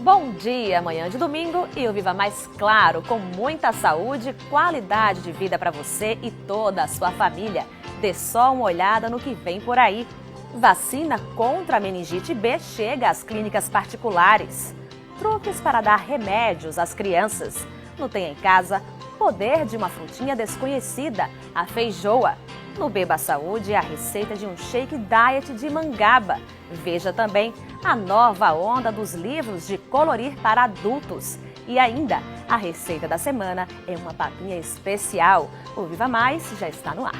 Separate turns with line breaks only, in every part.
Bom dia, manhã de domingo e o Viva Mais Claro, com muita saúde e qualidade de vida para você e toda a sua família. Dê só uma olhada no que vem por aí. Vacina contra a meningite B chega às clínicas particulares. Truques para dar remédios às crianças. No Tem em Casa, poder de uma frutinha desconhecida, a feijoa. No Beba Saúde, a receita de um shake diet de mangaba. Veja também a nova onda dos livros de colorir para adultos. E ainda, a receita da semana é uma papinha especial. O Viva Mais já está no ar.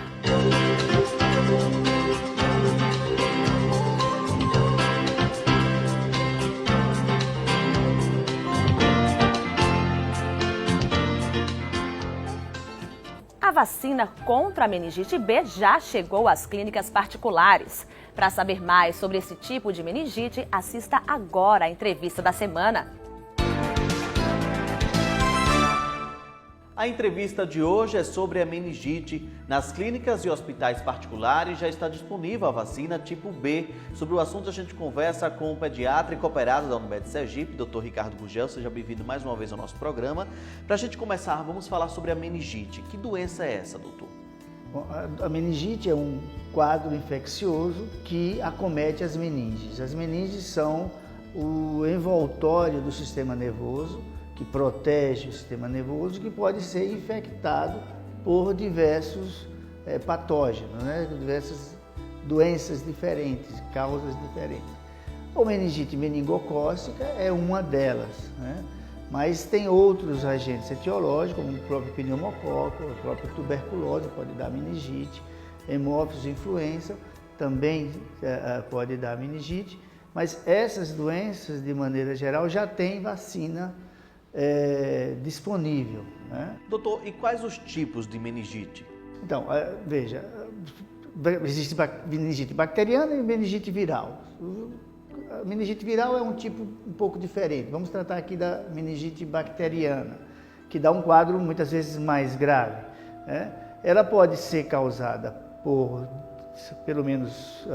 A vacina contra a meningite B já chegou às clínicas particulares. Para saber mais sobre esse tipo de meningite, assista agora a entrevista da semana.
A entrevista de hoje é sobre a meningite. Nas clínicas e hospitais particulares já está disponível a vacina tipo B. Sobre o assunto a gente conversa com o pediatra e cooperado da Unimed Sergipe, Dr. Ricardo Gugel. Seja bem-vindo mais uma vez ao nosso programa. Para a gente começar, vamos falar sobre a meningite. Que doença é essa, doutor?
Bom, a meningite é um quadro infeccioso que acomete as meninges. As meninges são o envoltório do sistema nervoso, que protege o sistema nervoso, que pode ser infectado por diversos patógenos, diversas doenças diferentes, causas diferentes. A meningite meningocócica é uma delas, mas tem outros agentes etiológicos, como o próprio pneumococo, a própria tuberculose pode dar meningite, hemófilos influenza também pode dar meningite, mas essas doenças, de maneira geral, já tem vacina disponível.
Doutor, e quais os tipos de meningite?
Então, veja, existe meningite bacteriana e meningite viral. A meningite viral é um tipo um pouco diferente. Vamos tratar aqui da meningite bacteriana, que dá um quadro muitas vezes mais grave. Ela pode ser causada por pelo menos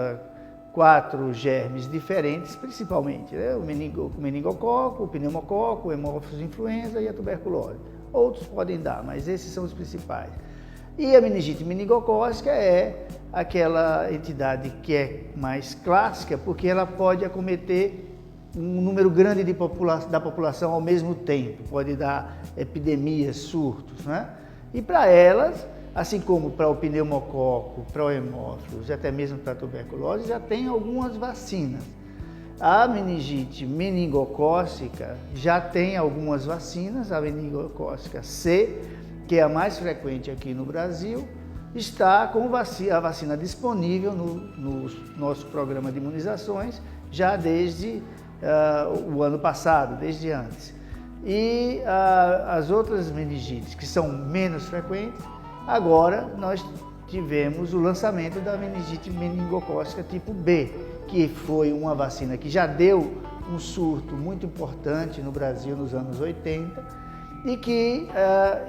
4 germes diferentes, principalmente, o meningococo, o pneumococo, o hemófilos influenza e a tuberculose. Outros podem dar, mas esses são os principais. E a meningite meningocócica é aquela entidade que é mais clássica, porque ela pode acometer um número grande da população ao mesmo tempo, pode dar epidemias, surtos, E para elas, assim como para o pneumococo, para o hemófilos e até mesmo para a tuberculose, já tem algumas vacinas. A meningite meningocócica já tem algumas vacinas, a meningocócica C, que é a mais frequente aqui no Brasil, está com a vacina disponível no nosso programa de imunizações já desde o ano passado, desde antes. E as outras meningites, que são menos frequentes, agora nós tivemos o lançamento da meningite meningocócica tipo B, que foi uma vacina que já deu um surto muito importante no Brasil nos anos 80 e que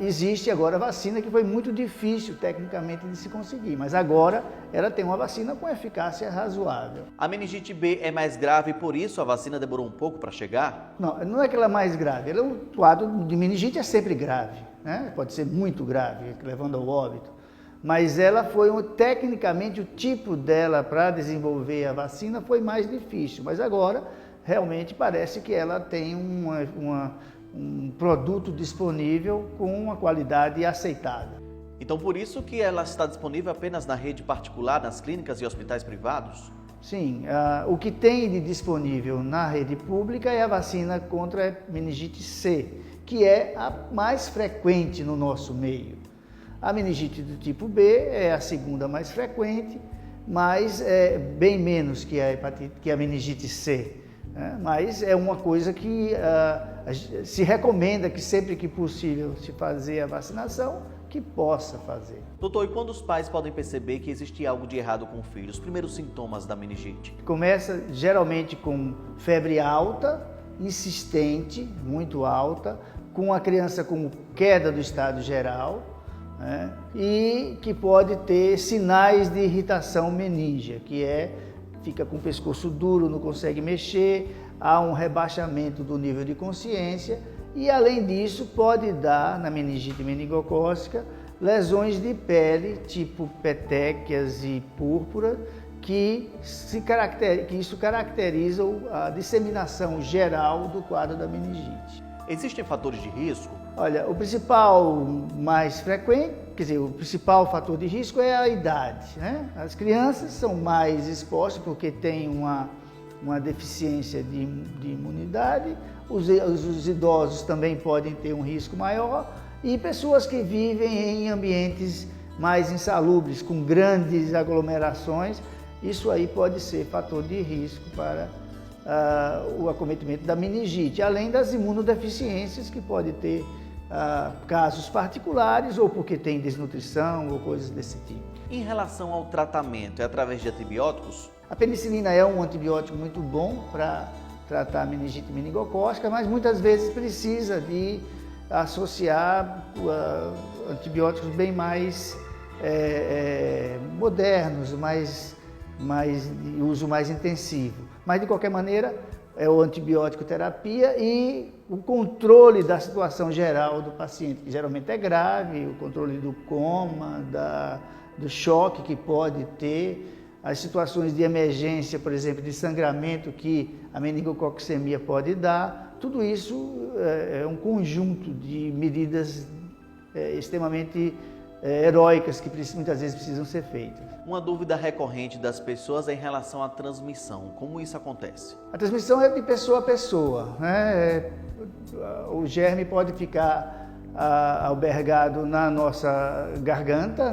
existe agora a vacina que foi muito difícil tecnicamente de se conseguir, mas agora ela tem uma vacina com eficácia razoável.
A meningite B é mais grave e por isso a vacina demorou um pouco para chegar?
Não é que ela é mais grave, o quadro de meningite é sempre grave. Pode ser muito grave, levando ao óbito, mas ela foi, tecnicamente, o tipo dela para desenvolver a vacina foi mais difícil, mas agora realmente parece que ela tem um produto disponível com uma qualidade aceitável.
Então por isso que ela está disponível apenas na rede particular, nas clínicas e hospitais privados?
Sim, o que tem de disponível na rede pública é a vacina contra a meningite C, que é a mais frequente no nosso meio. A meningite do tipo B é a segunda mais frequente, mas é bem menos que a meningite C. Mas é uma coisa que se recomenda que sempre que possível se fazer a vacinação, que possa fazer.
Doutor, e quando os pais podem perceber que existe algo de errado com o filho? Os primeiros sintomas da meningite?
Começa geralmente com febre alta, insistente, muito alta, com a criança com queda do estado geral, e que pode ter sinais de irritação meníngea, que fica com o pescoço duro, não consegue mexer, há um rebaixamento do nível de consciência e, além disso, pode dar, na meningite meningocócica, lesões de pele, tipo petequias e púrpura, que isso caracteriza a disseminação geral do quadro da meningite.
Existem fatores de risco?
Olha, o principal mais frequente, quer dizer, o principal fator de risco é a idade, né? As crianças são mais expostas porque têm uma deficiência de imunidade, os idosos também podem ter um risco maior e pessoas que vivem em ambientes mais insalubres, com grandes aglomerações, isso aí pode ser fator de risco para o acometimento da meningite, além das imunodeficiências que pode ter casos particulares ou porque tem desnutrição ou coisas desse tipo.
Em relação ao tratamento, é através de antibióticos?
A penicilina é um antibiótico muito bom para tratar a meningite meningocócica, mas muitas vezes precisa de associar antibióticos bem mais modernos, de uso mais intensivo. Mas, de qualquer maneira, é o antibiótico terapia e o controle da situação geral do paciente, que geralmente é grave, o controle do coma, do choque que pode ter, as situações de emergência, por exemplo, de sangramento que a meningococcemia pode dar, tudo isso é um conjunto de medidas extremamente heróicas que muitas vezes precisam ser feitas.
Uma dúvida recorrente das pessoas é em relação à transmissão. Como isso acontece?
A transmissão é de pessoa a pessoa, né? O germe pode ficar albergado na nossa garganta,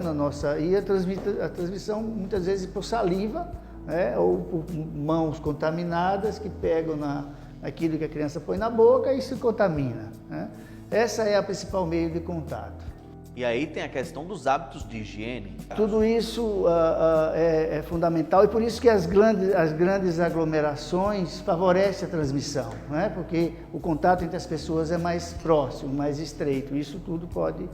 e a transmissão muitas vezes por saliva, né? Ou por mãos contaminadas que pegam naquilo que a criança põe na boca e se contamina, né? Essa é a principal meio de contato.
E aí tem a questão dos hábitos de higiene.
Tudo isso é fundamental e por isso que as grandes aglomerações favorecem a transmissão, né? Porque o contato entre as pessoas é mais próximo, mais estreito. Isso tudo pode...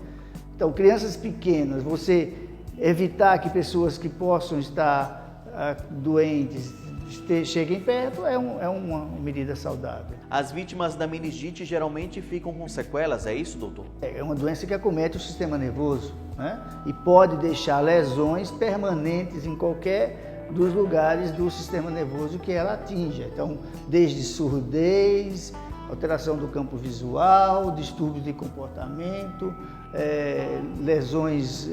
Então, crianças pequenas, você evitar que pessoas que possam estar doentes cheguem perto é uma medida saudável.
As vítimas da meningite geralmente ficam com sequelas, é isso, doutor?
É uma doença que acomete o sistema nervoso, né? E pode deixar lesões permanentes em qualquer dos lugares do sistema nervoso que ela atinja. Então, desde surdez, alteração do campo visual, distúrbios de comportamento, lesões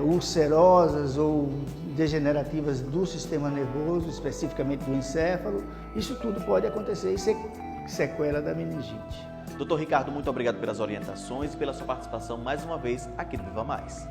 ulcerosas ou degenerativas do sistema nervoso, especificamente do encéfalo, isso tudo pode acontecer e ser sequela da meningite.
Doutor Ricardo, muito obrigado pelas orientações e pela sua participação mais uma vez aqui no Viva Mais.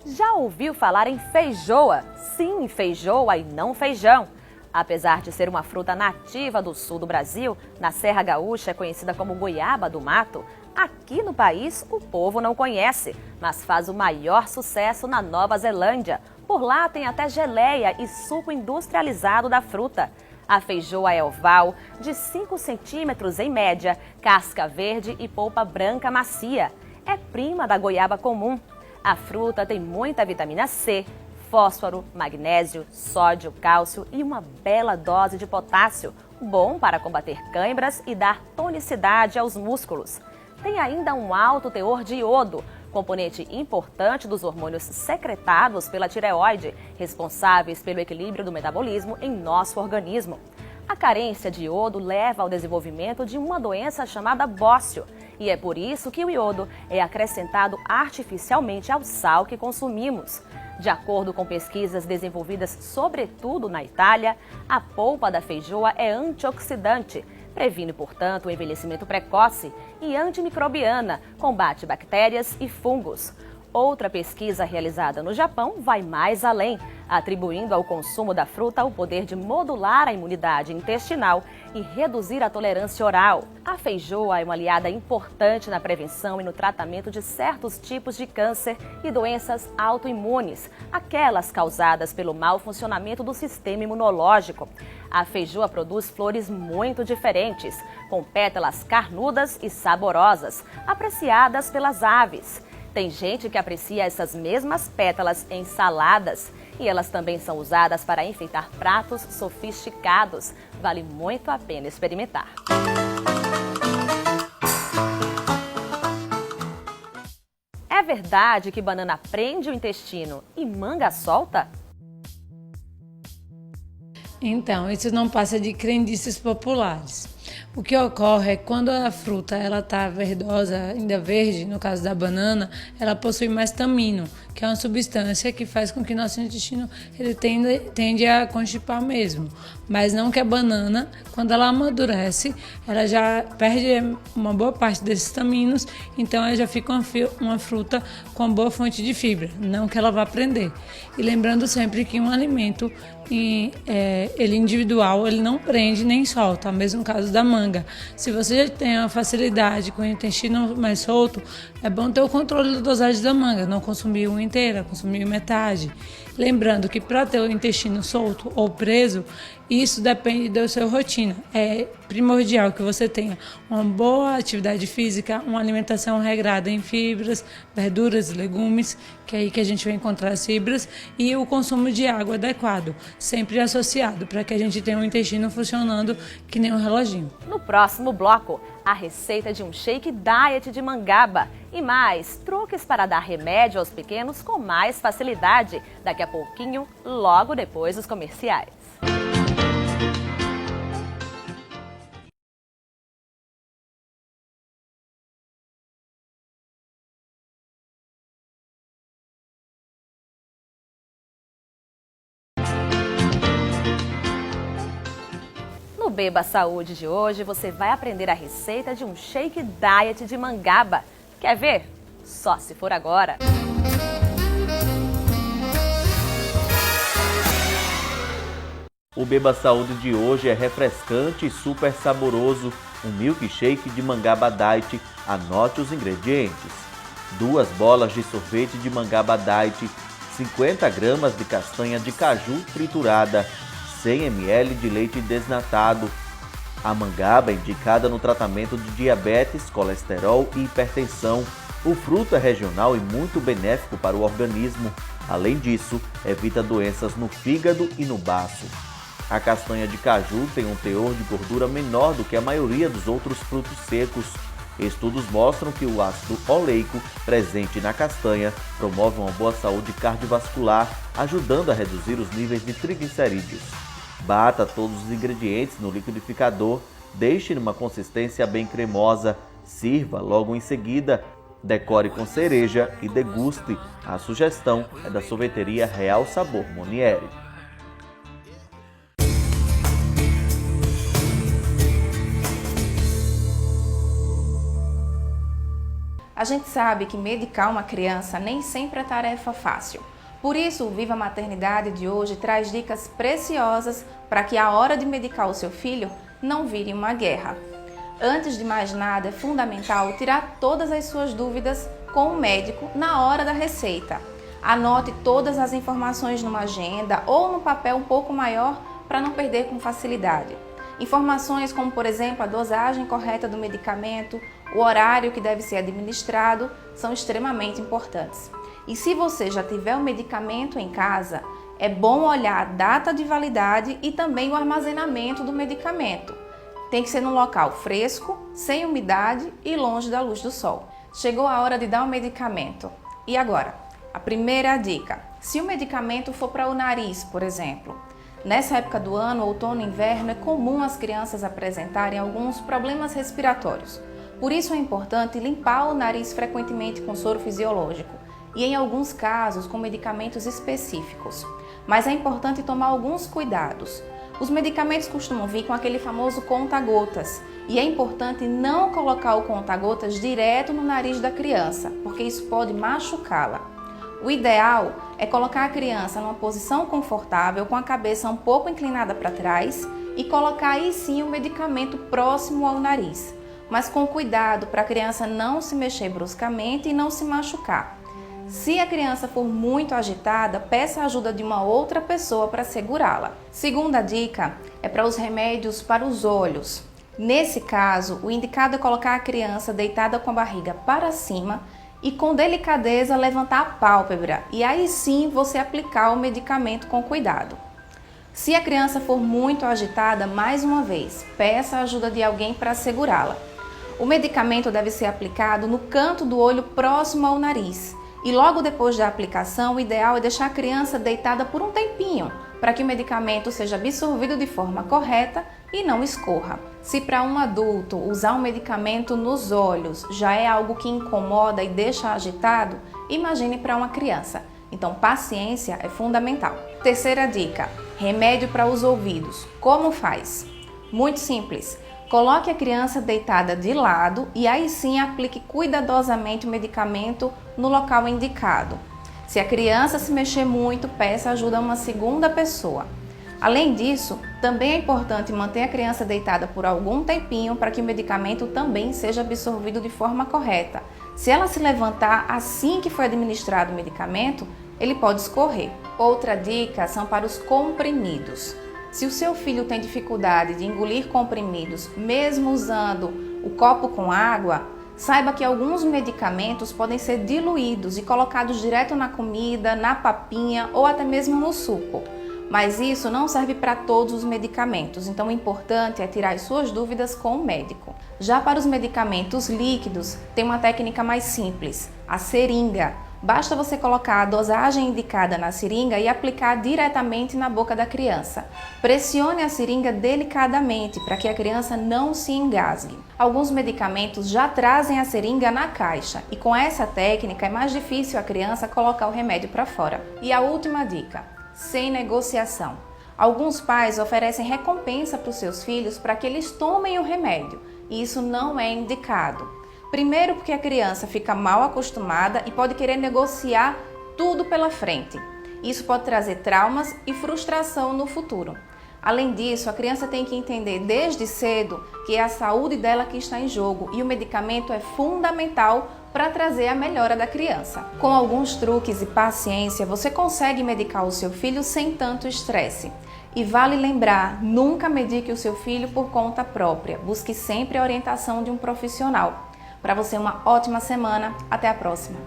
Já ouviu falar em feijoa? Sim, feijoa e não feijão. Apesar de ser uma fruta nativa do sul do Brasil, na Serra Gaúcha é conhecida como goiaba do mato, aqui no país o povo não conhece, mas faz o maior sucesso na Nova Zelândia. Por lá tem até geleia e suco industrializado da fruta. A feijoa é oval, de 5 centímetros em média, casca verde e polpa branca macia. É prima da goiaba comum. A fruta tem muita vitamina C, fósforo, magnésio, sódio, cálcio e uma bela dose de potássio, bom para combater cãibras e dar tonicidade aos músculos. Tem ainda um alto teor de iodo, componente importante dos hormônios secretados pela tireoide, responsáveis pelo equilíbrio do metabolismo em nosso organismo. A carência de iodo leva ao desenvolvimento de uma doença chamada bócio, e é por isso que o iodo é acrescentado artificialmente ao sal que consumimos. De acordo com pesquisas desenvolvidas sobretudo na Itália, a polpa da feijoa é antioxidante, previne, portanto, o envelhecimento precoce e antimicrobiana, combate bactérias e fungos. Outra pesquisa realizada no Japão vai mais além, atribuindo ao consumo da fruta o poder de modular a imunidade intestinal e reduzir a tolerância oral. A feijoa é uma aliada importante na prevenção e no tratamento de certos tipos de câncer e doenças autoimunes, aquelas causadas pelo mau funcionamento do sistema imunológico. A feijoa produz flores muito diferentes, com pétalas carnudas e saborosas, apreciadas pelas aves. Tem gente que aprecia essas mesmas pétalas em saladas e elas também são usadas para enfeitar pratos sofisticados. Vale muito a pena experimentar. É verdade que banana prende o intestino e manga solta?
Então, isso não passa de crendices populares. O que ocorre é que quando a fruta está verdosa, ainda verde, no caso da banana, ela possui mais tanino, que é uma substância que faz com que nosso intestino ele tende a constipar mesmo. Mas não que a banana, quando ela amadurece, ela já perde uma boa parte desses taninos, então ela já fica uma fruta com uma boa fonte de fibra, não que ela vá prender. E lembrando sempre que um alimento ele individual, ele não prende nem solta, é o mesmo caso da manga. Se você já tem uma facilidade com o intestino mais solto, é bom ter o controle da dosagem da manga, não consumir uma inteira, consumir metade. Lembrando que para ter o intestino solto ou preso, isso depende da sua rotina. É primordial que você tenha uma boa atividade física, uma alimentação regrada em fibras, verduras, legumes, que é aí que a gente vai encontrar as fibras, e o consumo de água adequado, sempre associado, para que a gente tenha um intestino funcionando que nem um reloginho.
No próximo bloco, a receita de um shake diet de mangaba e mais truques para dar remédio aos pequenos com mais facilidade. Daqui a pouquinho, logo depois dos comerciais. No Beba Saúde de hoje, você vai aprender a receita de um shake diet de mangaba. Quer ver? Só se for agora!
O Beba Saúde de hoje é refrescante e super saboroso. Um milkshake de mangaba diet. Anote os ingredientes: 2 bolas de sorvete de mangaba diet, 50 gramas de castanha de caju triturada, 100 ml de leite desnatado. A mangaba é indicada no tratamento de diabetes, colesterol e hipertensão. O fruto é regional e muito benéfico para o organismo. Além disso, evita doenças no fígado e no baço. A castanha de caju tem um teor de gordura menor do que a maioria dos outros frutos secos. Estudos mostram que o ácido oleico presente na castanha promove uma boa saúde cardiovascular, ajudando a reduzir os níveis de triglicerídeos. Bata todos os ingredientes no liquidificador, deixe numa consistência bem cremosa, sirva logo em seguida, decore com cereja e deguste. A sugestão é da sorveteria Real Sabor Monieri.
A gente sabe que medicar uma criança nem sempre é tarefa fácil. Por isso, o Viva Maternidade de hoje traz dicas preciosas para que a hora de medicar o seu filho não vire uma guerra. Antes de mais nada, é fundamental tirar todas as suas dúvidas com o médico na hora da receita. Anote todas as informações numa agenda ou no papel um pouco maior para não perder com facilidade. Informações como, por exemplo, a dosagem correta do medicamento, o horário que deve ser administrado, são extremamente importantes. E se você já tiver o medicamento em casa, é bom olhar a data de validade e também o armazenamento do medicamento. Tem que ser num local fresco, sem umidade e longe da luz do sol. Chegou a hora de dar o medicamento. E agora? A primeira dica: se o medicamento for para o nariz, por exemplo. Nessa época do ano, outono e inverno, é comum as crianças apresentarem alguns problemas respiratórios. Por isso é importante limpar o nariz frequentemente com soro fisiológico e, em alguns casos, com medicamentos específicos. Mas é importante tomar alguns cuidados. Os medicamentos costumam vir com aquele famoso conta-gotas e é importante não colocar o conta-gotas direto no nariz da criança, porque isso pode machucá-la. O ideal é colocar a criança numa posição confortável, com a cabeça um pouco inclinada para trás e colocar aí sim o medicamento próximo ao nariz, mas com cuidado para a criança não se mexer bruscamente e não se machucar. Se a criança for muito agitada, peça a ajuda de uma outra pessoa para segurá-la. Segunda dica é para os remédios para os olhos. Nesse caso, o indicado é colocar a criança deitada com a barriga para cima e com delicadeza levantar a pálpebra e aí sim você aplicar o medicamento com cuidado. Se a criança for muito agitada, mais uma vez, peça a ajuda de alguém para segurá-la. O medicamento deve ser aplicado no canto do olho próximo ao nariz. E logo depois da aplicação, o ideal é deixar a criança deitada por um tempinho, para que o medicamento seja absorvido de forma correta e não escorra. Se para um adulto usar um medicamento nos olhos já é algo que incomoda e deixa agitado, imagine para uma criança. Então, paciência é fundamental. Terceira dica: remédio para os ouvidos. Como faz? Muito simples. Coloque a criança deitada de lado e aí sim aplique cuidadosamente o medicamento no local indicado. Se a criança se mexer muito, peça ajuda a uma segunda pessoa. Além disso, também é importante manter a criança deitada por algum tempinho para que o medicamento também seja absorvido de forma correta. Se ela se levantar assim que foi administrado o medicamento, ele pode escorrer. Outra dica são para os comprimidos. Se o seu filho tem dificuldade de engolir comprimidos, mesmo usando o copo com água, saiba que alguns medicamentos podem ser diluídos e colocados direto na comida, na papinha ou até mesmo no suco. Mas isso não serve para todos os medicamentos, então o importante é tirar as suas dúvidas com o médico. Já para os medicamentos líquidos, tem uma técnica mais simples, a seringa. Basta você colocar a dosagem indicada na seringa e aplicar diretamente na boca da criança. Pressione a seringa delicadamente para que a criança não se engasgue. Alguns medicamentos já trazem a seringa na caixa e com essa técnica é mais difícil a criança colocar o remédio para fora. E a última dica: sem negociação. Alguns pais oferecem recompensa para os seus filhos para que eles tomem o remédio e isso não é indicado. Primeiro porque a criança fica mal acostumada e pode querer negociar tudo pela frente. Isso pode trazer traumas e frustração no futuro. Além disso, a criança tem que entender desde cedo que é a saúde dela que está em jogo e o medicamento é fundamental para trazer a melhora da criança. Com alguns truques e paciência, você consegue medicar o seu filho sem tanto estresse. E vale lembrar, nunca medique o seu filho por conta própria. Busque sempre a orientação de um profissional. Para você, uma ótima semana. Até a próxima.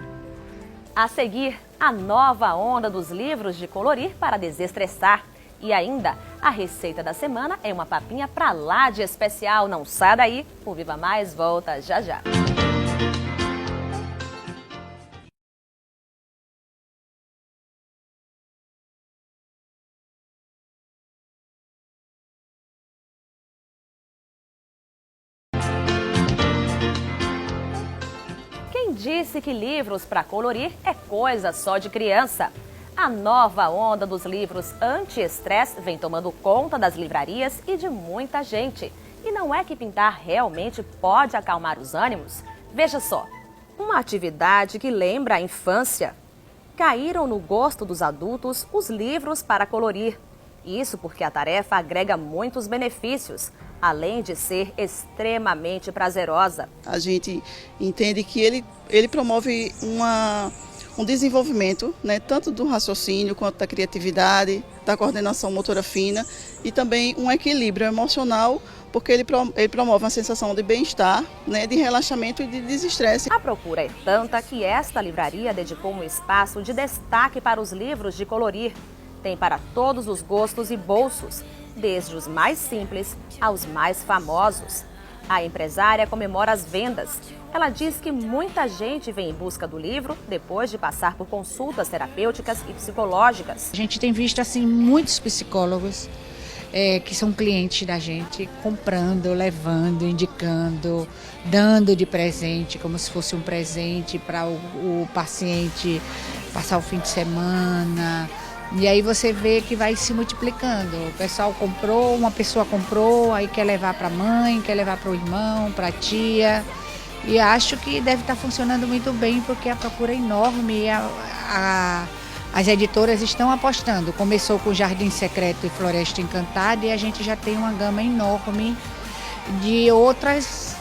A seguir, a nova onda dos livros de colorir para desestressar. E ainda, a receita da semana é uma papinha pra lá de especial. Não sai daí, o Viva Mais volta já já. Quem disse que livros para colorir é coisa só de criança? A nova onda dos livros anti-estresse vem tomando conta das livrarias e de muita gente. E não é que pintar realmente pode acalmar os ânimos? Veja só, uma atividade que lembra a infância. Caíram no gosto dos adultos os livros para colorir. Isso porque a tarefa agrega muitos benefícios, além de ser extremamente prazerosa.
A gente entende que ele promove um desenvolvimento, né, tanto do raciocínio quanto da criatividade, da coordenação motora fina e também um equilíbrio emocional, porque ele promove uma sensação de bem-estar, né, de relaxamento e de desestresse.
A procura é tanta que esta livraria dedicou um espaço de destaque para os livros de colorir. Tem para todos os gostos e bolsos, desde os mais simples aos mais famosos. A empresária comemora as vendas. Ela diz que muita gente vem em busca do livro depois de passar por consultas terapêuticas e psicológicas.
A gente tem visto assim muitos psicólogos que são clientes da gente, comprando, levando, indicando, dando de presente, como se fosse um presente para o paciente passar o fim de semana. E aí você vê que vai se multiplicando. O pessoal comprou, uma pessoa comprou, aí quer levar para a mãe, quer levar para o irmão, para a tia. E acho que deve estar funcionando muito bem, porque a procura é enorme e as editoras estão apostando. Começou com Jardim Secreto e Floresta Encantada e a gente já tem uma gama enorme de outras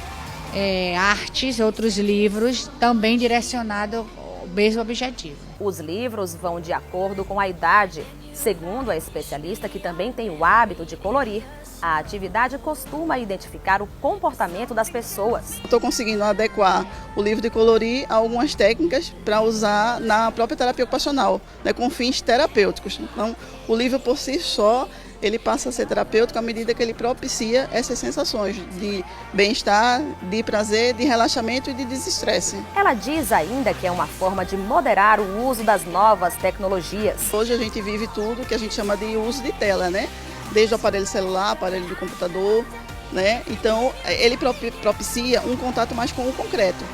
artes, outros livros, também direcionados ao mesmo objetivo.
Os livros vão de acordo com a idade. Segundo a especialista, que também tem o hábito de colorir, A atividade costuma identificar o comportamento das pessoas.
Estou conseguindo adequar o livro de colorir a algumas técnicas para usar na própria terapia ocupacional, né, com fins terapêuticos. Então, o livro por si só, ele passa a ser terapêutico à medida que ele propicia essas sensações de bem-estar, de prazer, de relaxamento e de desestresse.
Ela diz ainda que é uma forma de moderar o uso das novas tecnologias.
Hoje a gente vive tudo que a gente chama de uso de tela, né? Desde o aparelho celular, aparelho de computador, né? Então, ele propicia um contato mais com o concreto,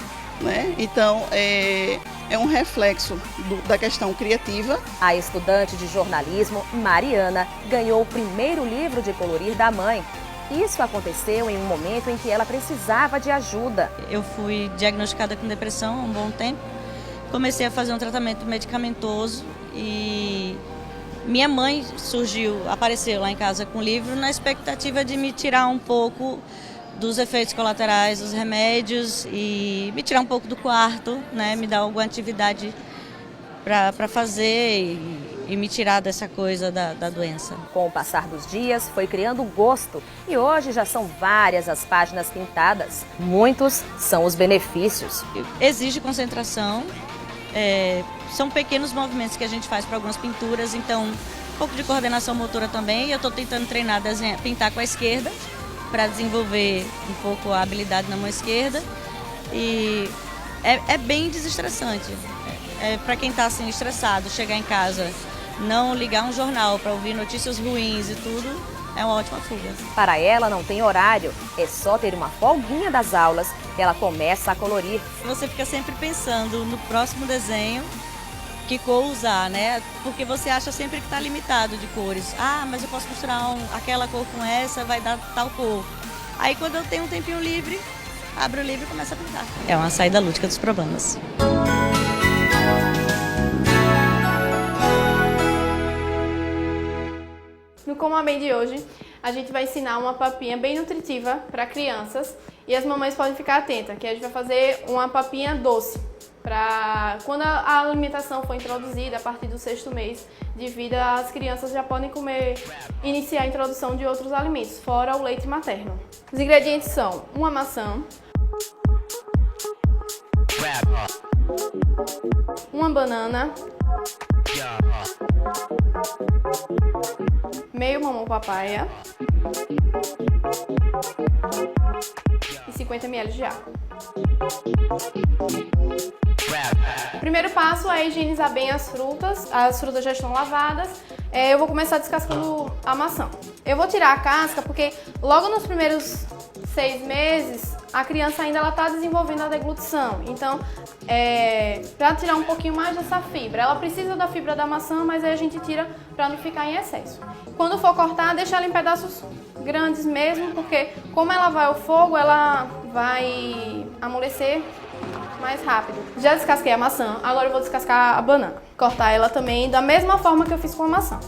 né? Então, é um reflexo da questão criativa.
A estudante de jornalismo, Mariana, ganhou o primeiro livro de colorir da mãe. Isso aconteceu em um momento em que ela precisava de ajuda.
Eu fui diagnosticada com depressão há um bom tempo. Comecei a fazer um tratamento medicamentoso e minha mãe apareceu lá em casa com o livro na expectativa de me tirar um pouco dos efeitos colaterais dos remédios e me tirar um pouco do quarto, né, me dar alguma atividade para fazer e me tirar dessa coisa da doença.
Com o passar dos dias, foi criando gosto e hoje já são várias as páginas pintadas. Muitos são os benefícios.
Exige concentração, são pequenos movimentos que a gente faz para algumas pinturas, então um pouco de coordenação motora também. Eu estou tentando treinar, pintar com a esquerda, para desenvolver um pouco a habilidade na mão esquerda. E é bem desestressante. Para quem está assim estressado, chegar em casa, não ligar um jornal para ouvir notícias ruins e tudo, é uma ótima fuga.
Para ela não tem horário, é só ter uma folguinha das aulas que ela começa a colorir.
Você fica sempre pensando no próximo desenho, que cor usar, né? Porque você acha sempre que está limitado de cores. Ah, mas eu posso misturar aquela cor com essa, vai dar tal cor. Aí quando eu tenho um tempinho livre, abro o livro e começo a pintar. É uma saída lúdica dos problemas.
No Como a Bem de hoje, a gente vai ensinar uma papinha bem nutritiva para crianças e as mamães podem ficar atentas, que a gente vai fazer uma papinha doce. Para quando a alimentação for introduzida a partir do 6º mês de vida, as crianças já podem iniciar a introdução de outros alimentos, fora o leite materno. Os ingredientes são uma maçã, uma banana, meio mamão papaya e 50 ml de água. O primeiro passo é higienizar bem as frutas já estão lavadas. Eu vou começar descascando a maçã. Eu vou tirar a casca porque logo nos primeiros 6 meses a criança ainda está desenvolvendo a deglutição. Então, para tirar um pouquinho mais dessa fibra, ela precisa da fibra da maçã, mas aí a gente tira para não ficar em excesso. Quando for cortar, deixa ela em pedaços grandes mesmo, porque como ela vai ao fogo, ela vai amolecer mais rápido. Já descasquei a maçã, agora eu vou descascar a banana. Cortar ela também da mesma forma que eu fiz com a maçã.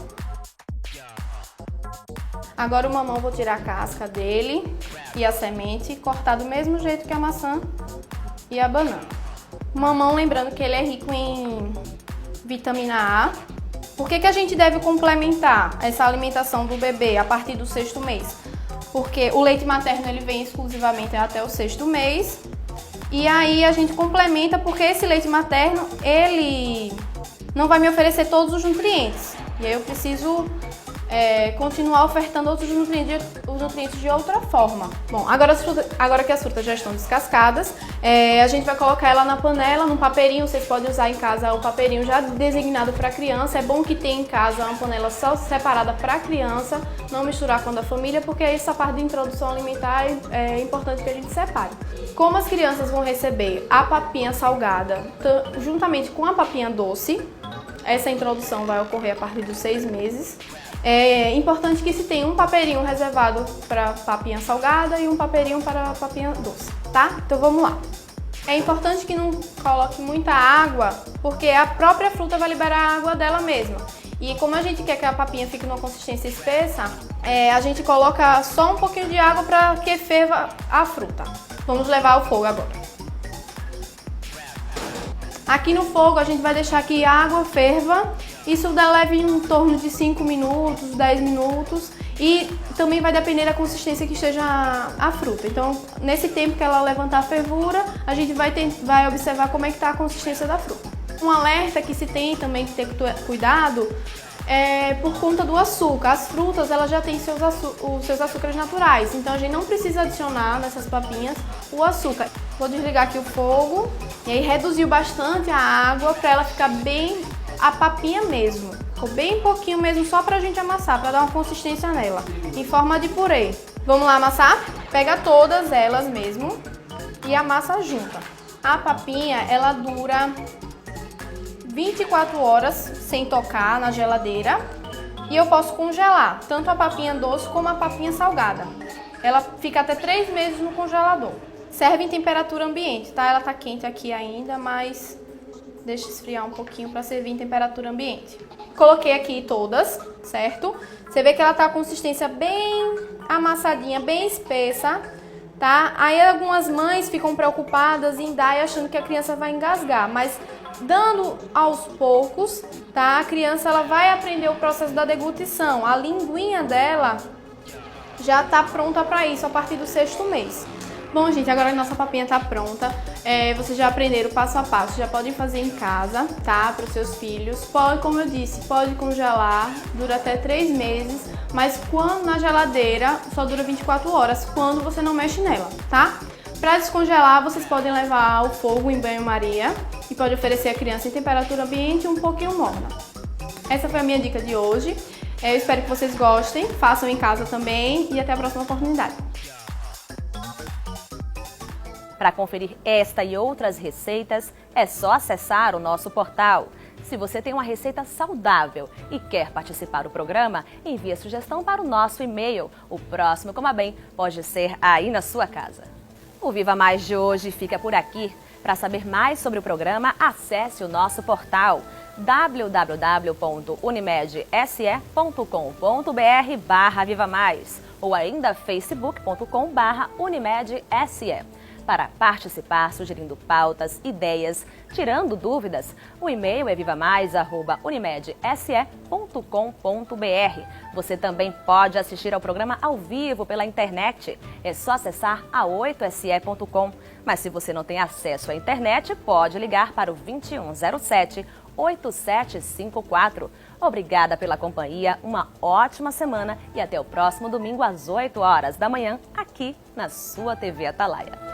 Agora o mamão eu vou tirar a casca dele e a semente, cortar do mesmo jeito que a maçã e a banana. O mamão, lembrando que ele é rico em vitamina A. Por que a gente deve complementar essa alimentação do bebê a partir do 6º mês? Porque o leite materno ele vem exclusivamente até o 6º mês. E aí a gente complementa porque esse leite materno, ele não vai me oferecer todos os nutrientes. E aí eu preciso continuar ofertando outros nutrientes de outra forma. Bom, agora que as frutas já estão descascadas, a gente vai colocar ela na panela, num papeirinho. Vocês podem usar em casa o papeirinho já designado para criança. É bom que tenha em casa uma panela só separada para criança, não misturar com a da família, porque essa parte de introdução alimentar é importante que a gente separe. Como as crianças vão receber a papinha salgada juntamente com a papinha doce, essa introdução vai ocorrer a partir dos 6 meses. É importante que se tenha um papeirinho reservado para papinha salgada e um papeirinho para papinha doce, tá? Então vamos lá. É importante que não coloque muita água, porque a própria fruta vai liberar a água dela mesma. E como a gente quer que a papinha fique numa consistência espessa, a gente coloca só um pouquinho de água para que ferva a fruta. Vamos levar ao fogo agora. Aqui no fogo a gente vai deixar que a água ferva. Isso leva em torno de 5 minutos, 10 minutos. E também vai depender da consistência que esteja a fruta. Então, nesse tempo que ela levantar a fervura, a gente vai observar como é que está a consistência da fruta. Um alerta que se tem também que ter cuidado é por conta do açúcar. As frutas, elas já têm os seus açúcares naturais, então a gente não precisa adicionar nessas papinhas o açúcar. Vou desligar aqui o fogo e aí reduziu bastante a água para ela ficar bem a papinha mesmo. Ficou bem pouquinho mesmo, só pra gente amassar, pra dar uma consistência nela, em forma de purê. Vamos lá amassar? Pega todas elas mesmo e amassa junta. A papinha, ela dura 24 horas sem tocar na geladeira e eu posso congelar, tanto a papinha doce como a papinha salgada. Ela fica até 3 meses no congelador. Serve em temperatura ambiente, tá? Ela tá quente aqui ainda, mas deixa esfriar um pouquinho para servir em temperatura ambiente. Coloquei aqui todas, certo? Você vê que ela tá com consistência bem amassadinha, bem espessa, tá? Aí algumas mães ficam preocupadas em dar e achando que a criança vai engasgar, mas dando aos poucos, tá? A criança ela vai aprender o processo da deglutição. A linguinha dela já tá pronta para isso a partir do 6º mês. Bom, gente, agora a nossa papinha tá pronta. Vocês já aprenderam passo a passo, já podem fazer em casa, tá? Para os seus filhos. Pode, como eu disse, pode congelar, dura até 3 meses, mas quando na geladeira só dura 24 horas, quando você não mexe nela, tá? Para descongelar, vocês podem levar ao fogo em banho-maria e pode oferecer à criança em temperatura ambiente um pouquinho morna. Essa foi a minha dica de hoje. Eu espero que vocês gostem, façam em casa também e até a próxima oportunidade.
Para conferir esta e outras receitas, é só acessar o nosso portal. Se você tem uma receita saudável e quer participar do programa, envie a sugestão para o nosso e-mail. O próximo Coma Bem pode ser aí na sua casa. O Viva Mais de hoje fica por aqui. Para saber mais sobre o programa, acesse o nosso portal www.unimedsE.com.br/vivamais ou ainda facebook.com/unimedsE. Para participar, sugerindo pautas, ideias, tirando dúvidas, o e-mail é vivamais@unimedsE.com.br. Você também pode assistir ao programa ao vivo pela internet. É só acessar a8se.com. Mas se você não tem acesso à internet, pode ligar para o 2107-8754. Obrigada pela companhia, uma ótima semana e até o próximo domingo às 8 horas da manhã, aqui na sua TV Atalaia.